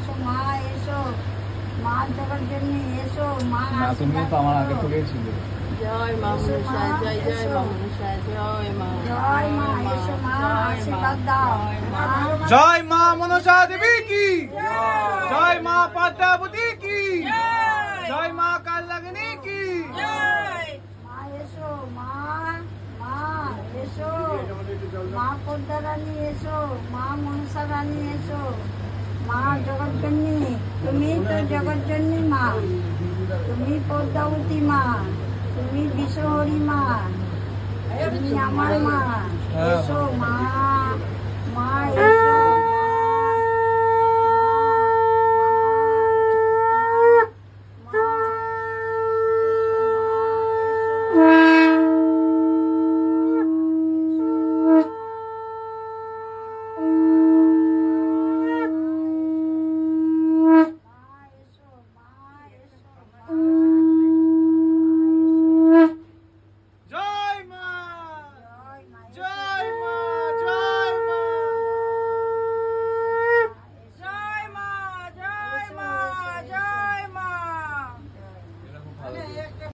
এসো মা এসো মা জগৎ জননী এসো মা না তুমি তো আমার আগে তুলেছিলে। জয় মা মনসা, জয় জয় মা মনসা, জয় মা, জয় মা এসো মা আশীর্বাদ দাও জয় মা মনসা দেবী কি, জয় মা পদ্মাবতী কি, জয় মা কালনাগিনী কি। মা এসো মা মা এসো মা পদ্মা রানী এসো মা মনসা রানী এসো মা জগৎ জননী তুমি তো জগৎ জননী মা, তুমি পদ্মাবতী মা, তুমি বিশ্বহরি মা, তুমি আমার মা এসো মা মা এসো